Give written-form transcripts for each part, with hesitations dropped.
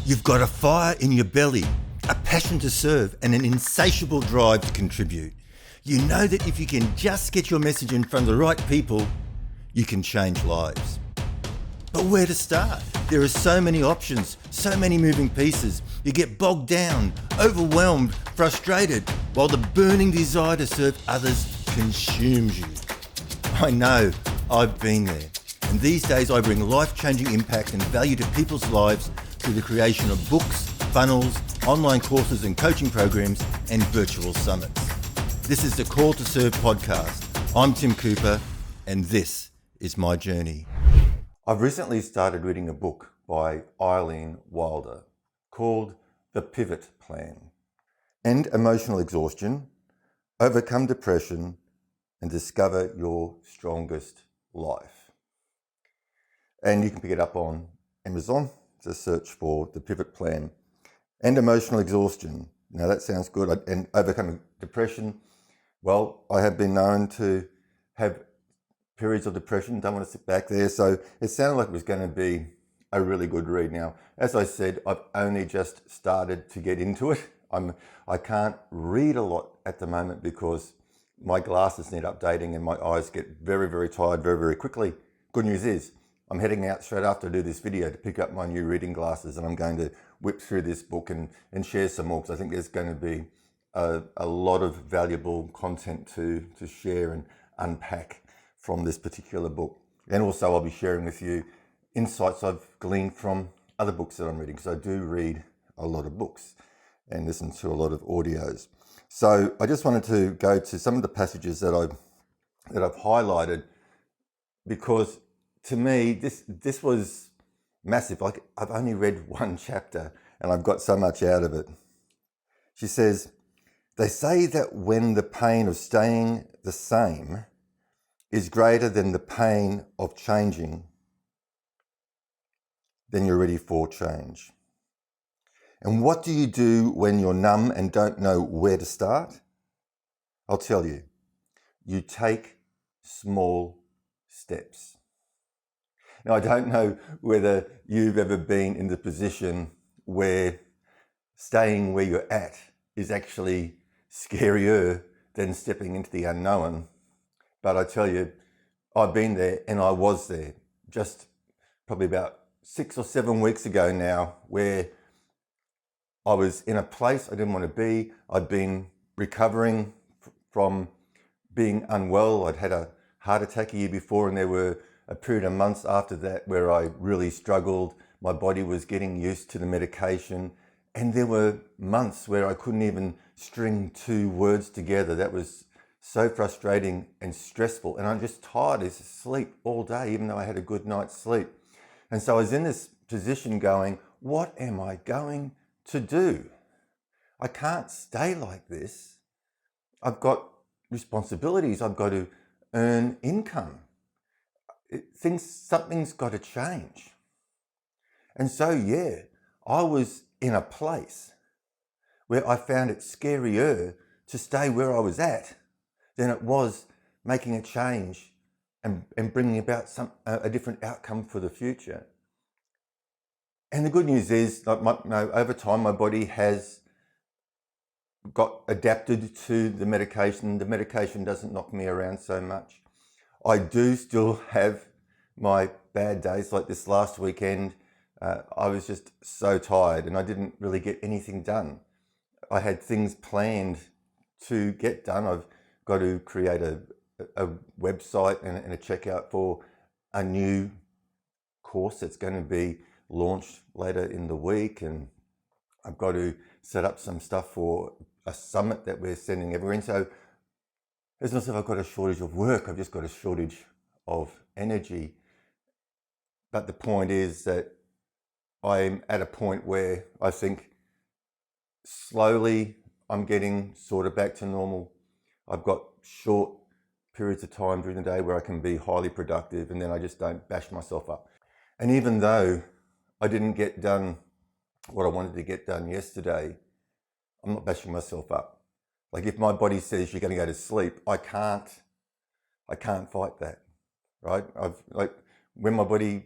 You've got a fire in your belly, a passion to serve, and an insatiable drive to contribute. You know that if you can just get your message in front of the right people, you can change lives. But where to start? There are so many options, so many moving pieces. You get bogged down, overwhelmed, frustrated, while the burning desire to serve others consumes you. I know, I've been there. And these days I bring life-changing impact and value to people's lives through the creation of books, funnels, online courses and coaching programs, and virtual summits. This is the Call to Serve podcast. I'm Tim Cooper, and this is my journey. I've recently started reading a book by Eileen called The Pivot Plan. End emotional exhaustion, overcome depression, and discover your strongest life. And you can pick it up on Amazon. Just search for The Pivot Plan. End emotional exhaustion. Now that sounds good. And overcoming depression. Well, I have been known to have periods of depression. Don't want to sit back there. So it sounded like it was going to be a really good read. Now, as I said, I've only just started to get into it. I can't read a lot at the moment because my glasses need updating and my eyes get very, very tired very, very quickly. Good news is I'm heading out straight after I do this video to pick up my new reading glasses, and I'm going to whip through this book and share some more, because I think there's going to be a lot of valuable content to share and unpack from this particular book. And also I'll be sharing with you insights I've gleaned from other books that I'm reading, because I do read a lot of books and listen to a lot of audios. So I just wanted to go to some of the passages that I've highlighted, because to me, this was massive. Like, I've only read one chapter and I've got so much out of it. She says, they say that when the pain of staying the same is greater than the pain of changing, then you're ready for change. And what do you do when you're numb and don't know where to start? I'll tell you. You take small steps. Now, I don't know whether you've ever been in the position where staying where you're at is actually scarier than stepping into the unknown. But I tell you, I've been there, and I was there just probably about 6 or 7 weeks ago now, where I was in a place I didn't want to be. I'd been recovering from being unwell. I'd had a heart attack a year before, and there were a period of months after that where I really struggled. My body was getting used to the medication, and there were months where I couldn't even string 2 words together. That was so frustrating and stressful, and I'm just tired as sleep all day, even though I had a good night's sleep. And so I was in this position going, what am I going to do? I can't stay like this. I've got responsibilities. I've got to earn income. Something's got to change. And so, I was in a place where I found it scarier to stay where I was at than it was making a change and bringing about a different outcome for the future. And the good news is, over time, my body has got adapted to the medication. The medication doesn't knock me around so much. I do still have my bad days. Like this last weekend, I was just so tired and I didn't really get anything done. I had things planned to get done. I've got to create a website and a checkout for a new course that's going to be launched later in the week, and I've got to set up some stuff for a summit that we're sending everywhere. And so it's not as if I've got a shortage of work, I've just got a shortage of energy. But the point is that I'm at a point where I think slowly I'm getting sort of back to normal. I've got short periods of time during the day where I can be highly productive, and then I just don't bash myself up. And even though I didn't get done what I wanted to get done yesterday, I'm not bashing myself up. Like, if my body says you're going to go to sleep, I can't fight that, right? When my body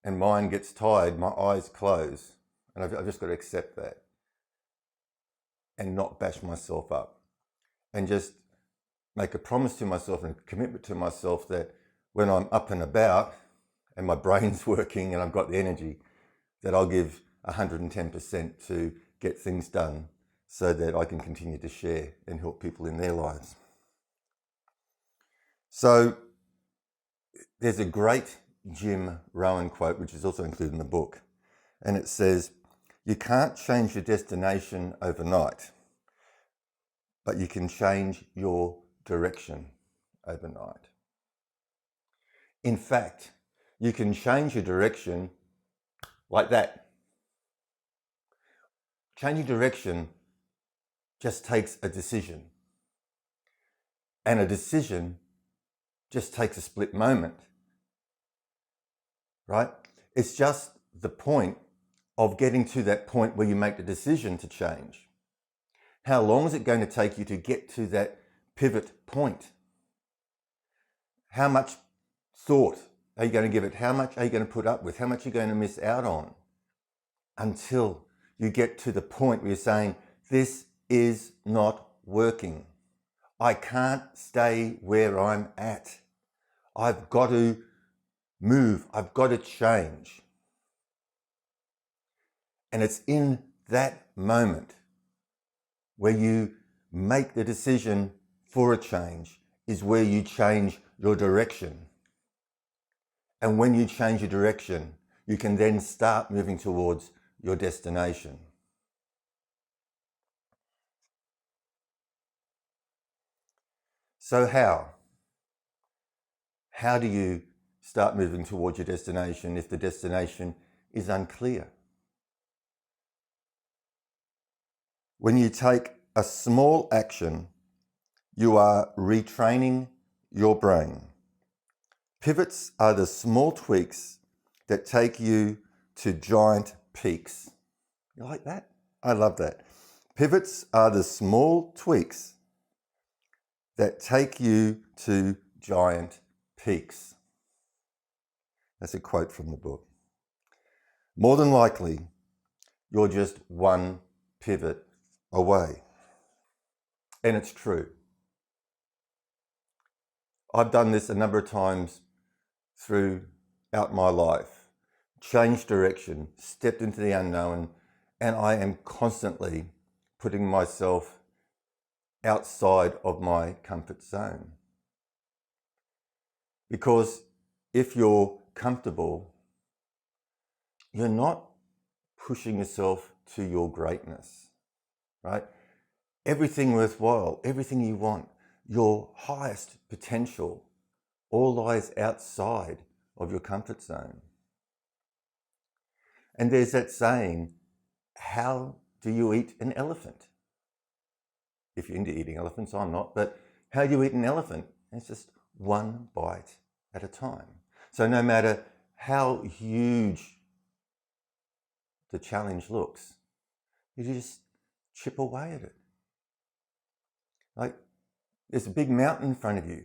and mind gets tired, my eyes close. And I've just got to accept that and not bash myself up, and just make a promise to myself and a commitment to myself that when I'm up and about and my brain's working and I've got the energy, that I'll give 110% to get things done so that I can continue to share and help people in their lives. So there's a great Jim Rohn quote, which is also included in the book, and it says, "You can't change your destination overnight, but you can change your direction overnight." In fact, you can change your direction like that. Changing direction just takes a decision. And a decision just takes a split moment, right? It's just the point of getting to that point where you make the decision to change. How long is it going to take you to get to that pivot point? How much thought are you going to give it? How much are you going to put up with? How much are you going to miss out on? Until you get to the point where you're saying, this is not working. I can't stay where I'm at. I've got to move. I've got to change. And it's in that moment where you make the decision for a change is where you change your direction. And when you change your direction, you can then start moving towards your destination. So how? How do you start moving towards your destination if the destination is unclear? When you take a small action, you are retraining your brain. Pivots are the small tweaks that take you to giant peaks. You like that? I love that. Pivots are the small tweaks that take you to giant peaks. That's a quote from the book. More than likely, you're just one pivot away. And it's true. I've done this a number of times throughout my life. Changed direction, stepped into the unknown, and I am constantly putting myself outside of my comfort zone. Because if you're comfortable, you're not pushing yourself to your greatness, right? Everything worthwhile, everything you want, your highest potential, all lies outside of your comfort zone. And there's that saying, how do you eat an elephant? If you're into eating elephants, I'm not, but how do you eat an elephant? It's just one bite at a time. So no matter how huge the challenge looks, you just chip away at it. Like, there's a big mountain in front of you.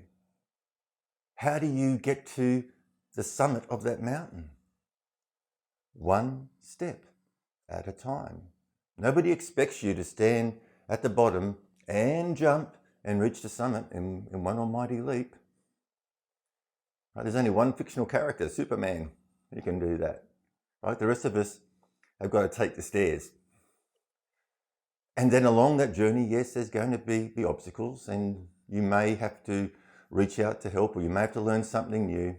How do you get to the summit of that mountain? One step at a time. Nobody expects you to stand at the bottom and jump and reach the summit in one almighty leap. Right? There's only one fictional character, Superman, who can do that. Right? The rest of us have got to take the stairs. And then along that journey, yes, there's going to be obstacles, and you may have to reach out to help, or you may have to learn something new.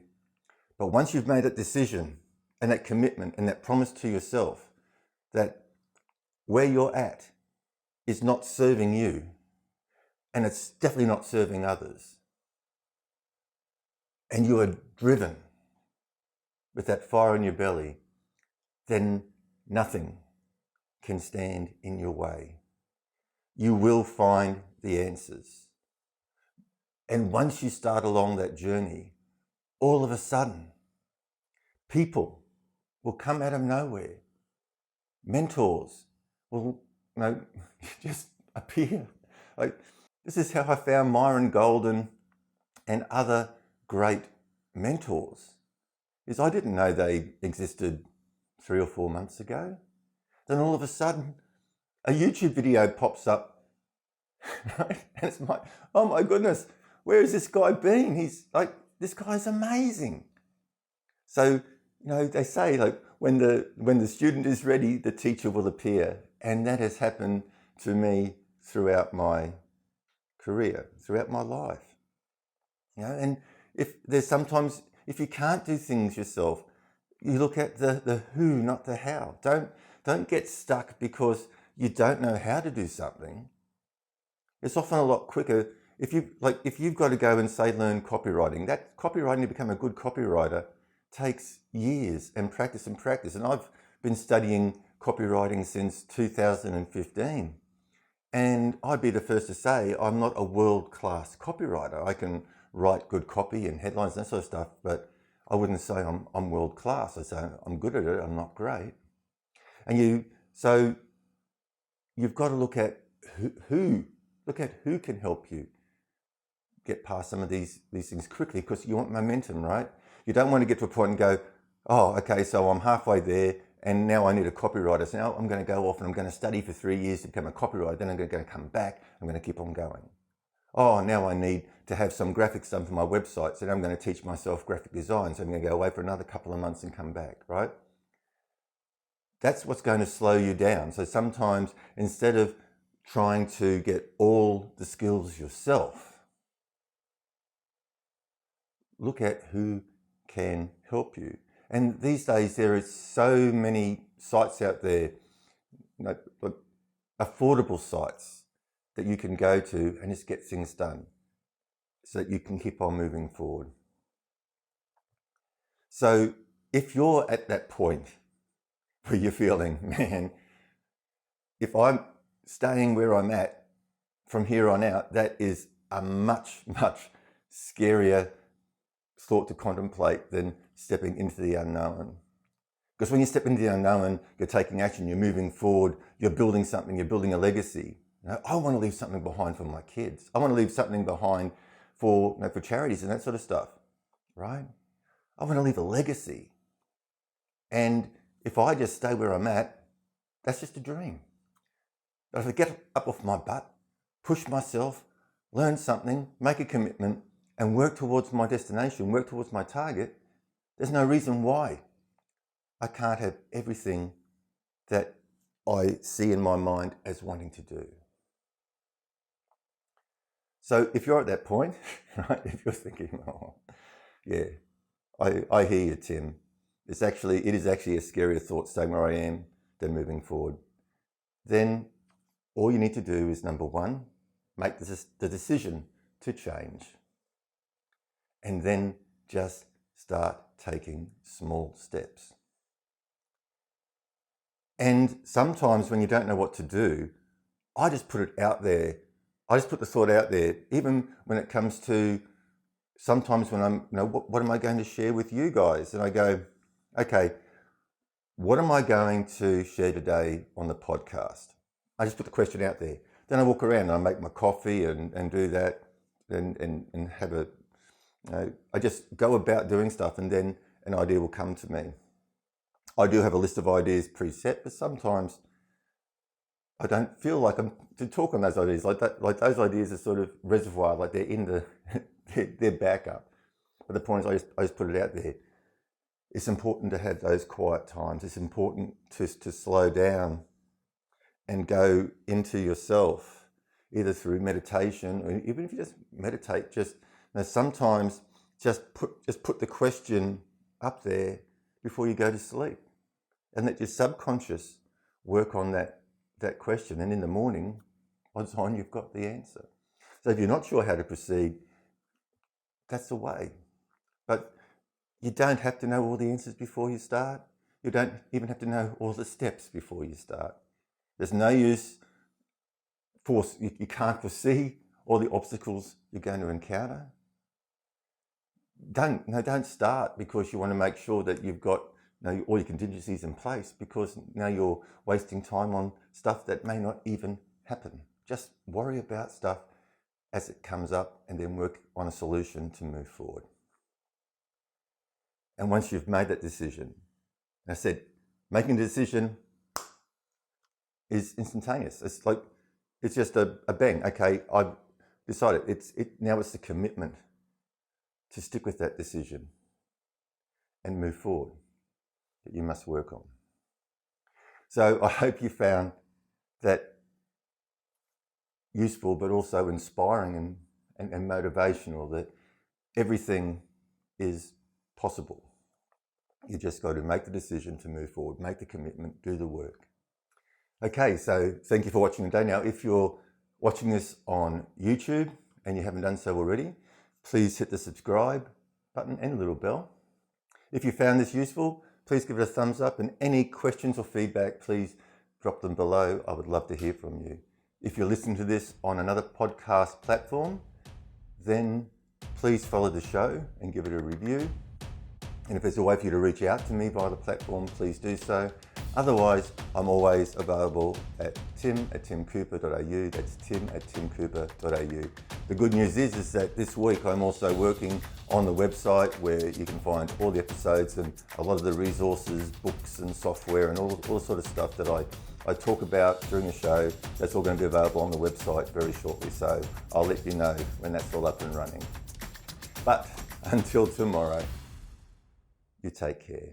But once you've made that decision and that commitment and that promise to yourself that where you're at is not serving you, and it's definitely not serving others, and you are driven with that fire in your belly, then nothing can stand in your way. You will find the answers. And once you start along that journey, all of a sudden, people will come out of nowhere. Mentors will just appear. Like, this is how I found Myron Golden and other great mentors. Is I didn't know they existed 3 or 4 months ago. Then all of a sudden, a YouTube video pops up, right? And it's like, oh my goodness, where has this guy been? He's like, this guy's amazing. So, they say like when the student is ready, the teacher will appear. And that has happened to me throughout my career, throughout my life. And if you can't do things yourself, you look at the who, not the how. Don't get stuck because you don't know how to do something. It's often a lot quicker if you've got to go and say learn copywriting. That copywriting to become a good copywriter takes years and practice. And I've been studying copywriting since 2015. And I'd be the first to say I'm not a world-class copywriter. I can write good copy and headlines and that sort of stuff, but I wouldn't say I'm world-class. I say I'm good at it, I'm not great. So you've got to look at who can help you get past some of these things quickly, because you want momentum, right? You don't want to get to a point and go, oh, okay, so I'm halfway there and now I need a copywriter. So now I'm going to go off and I'm going to study for 3 years to become a copywriter. Then I'm going to come back. I'm going to keep on going. Oh, now I need to have some graphics done for my website. So now I'm going to teach myself graphic design. So I'm going to go away for another couple of months and come back, right? That's what's going to slow you down. So sometimes instead of trying to get all the skills yourself, look at who can help you. And these days there are so many sites out there, affordable sites that you can go to and just get things done so that you can keep on moving forward. So if you're at that point where you're feeling, man, if I'm staying where I'm at from here on out, that is a much, much scarier thought to contemplate than stepping into the unknown. Because when you step into the unknown, you're taking action, you're moving forward, you're building something, you're building a legacy. I want to leave something behind for my kids. I want to leave something behind for charities and that sort of stuff, right? I want to leave a legacy. And if I just stay where I'm at, that's just a dream. But if I get up off my butt, push myself, learn something, make a commitment, and work towards my destination, work towards my target, there's no reason why I can't have everything that I see in my mind as wanting to do. So if you're at that point, right, if you're thinking, oh, yeah, I hear you, Tim. It is actually a scarier thought staying where I am than moving forward. Then all you need to do is, number one, make the decision to change. And then just start taking small steps. And sometimes when you don't know what to do, I just put it out there. I just put the thought out there, even when it comes to sometimes when I'm, what am I going to share with you guys? And I go, okay, what am I going to share today on the podcast? I just put the question out there. Then I walk around and I make my coffee and do that and have a, I just go about doing stuff and then an idea will come to me. I do have a list of ideas preset, but sometimes I don't feel like I'm to talk on those ideas. Like those ideas are sort of reservoir, like they're in they're backup. But the point is, I just put it out there. It's important to have those quiet times. It's important to slow down and go into yourself, either through meditation or even if you just meditate. Sometimes just put the question up there before you go to sleep, and let your subconscious work on that question. And in the morning, odds on you've got the answer. So if you're not sure how to proceed, that's the way. But you don't have to know all the answers before you start. You don't even have to know all the steps before you start. There's no use you can't foresee all the obstacles you're going to encounter. Don't start because you want to make sure that you've got all your contingencies in place, because now you're wasting time on stuff that may not even happen. Just worry about stuff as it comes up and then work on a solution to move forward. And once you've made that decision, I said, making a decision, is instantaneous. It's just a bang. Okay, I've decided. Now it's the commitment to stick with that decision and move forward that you must work on. So I hope you found that useful, but also inspiring and motivational, that everything is possible. You just got to make the decision to move forward, make the commitment, do the work. Okay, so thank you for watching today. Now, if you're watching this on YouTube and you haven't done so already, please hit the subscribe button and a little bell. If you found this useful, please give it a thumbs up, and any questions or feedback, please drop them below. I would love to hear from you. If you're listening to this on another podcast platform, then please follow the show and give it a review. And if there's a way for you to reach out to me via the platform, please do so. Otherwise, I'm always available at tim@timcooper.au. That's tim@timcooper.au. The good news is that this week I'm also working on the website where you can find all the episodes and a lot of the resources, books and software and all the sort of stuff that I talk about during the show. That's all going to be available on the website very shortly. So I'll let you know when that's all up and running. But until tomorrow, you take care.